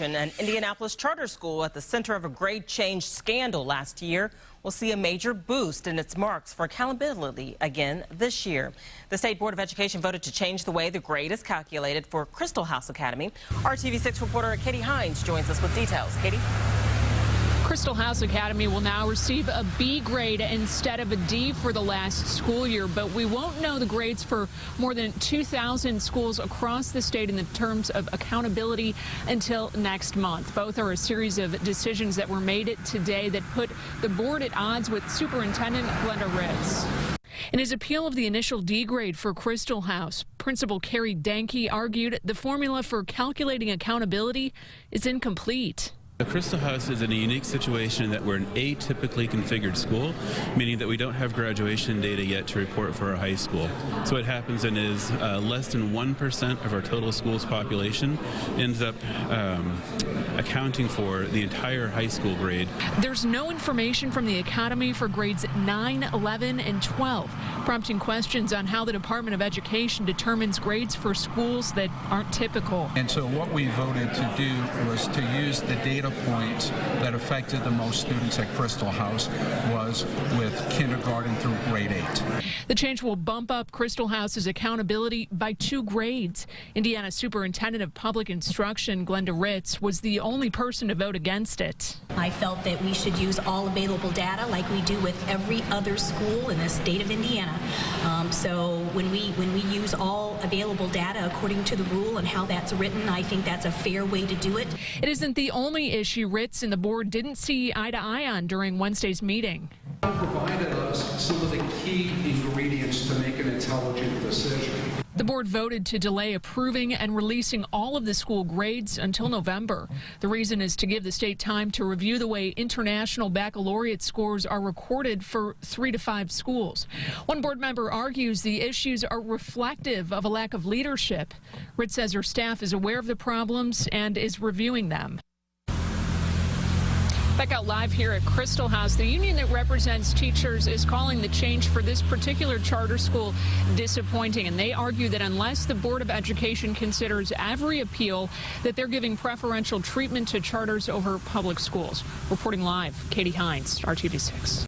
An Indianapolis charter school at the center of a grade change scandal last year will see a major boost in its marks for accountability again this year. The State Board of Education voted to change the way the grade is calculated for Crystal House Academy. Our TV6 reporter Katie Hines joins us with details. Katie? Crystal House Academy will now receive a B grade instead of a D for the last school year, but we won't know the grades for more than 2,000 schools across the state in the terms of accountability until next month. Both are a series of decisions that were made today that put the board at odds with Superintendent Glenda Ritz. In his appeal of the initial D grade for Crystal House, Principal Carrie Danke argued the formula for calculating accountability is incomplete. Crystal House is in a unique situation that we're an atypically configured school, meaning that we don't have graduation data yet to report for our high school. So what happens then is less than 1% of our total school's population ends up accounting for the entire high school grade. There's no information from the Academy for grades 9, 11, and 12, prompting questions on how the Department of Education determines grades for schools that aren't typical. And so what we voted to do was to use the data point that affected the most students at Crystal House was with kindergarten through grade 8. The change will bump up Crystal House's accountability by 2 grades. Indiana Superintendent of Public Instruction Glenda Ritz was the only person to vote against it. I felt that we should use all available data like we do with every other school in the state of Indiana. So when we use all available data according to the rule and how that's written, I think that's a fair way to do it. It isn't the only issue Ritz and the board didn't see eye to eye on during Wednesday's meeting. Provided us some of the key ingredients to make an intelligent decision. The board voted to delay approving and releasing all of the school grades until November. The reason is to give the state time to review the way international baccalaureate scores are recorded for 3 to 5 schools. One board member argues the issues are reflective of a lack of leadership. Ritz says her staff is aware of the problems and is reviewing them. Back out live here at Crystal House, the union that represents teachers is calling the change for this particular charter school disappointing, and they argue that unless the Board of Education considers every appeal, that they're giving preferential treatment to charters over public schools. Reporting live, Katie Hines, RTV6.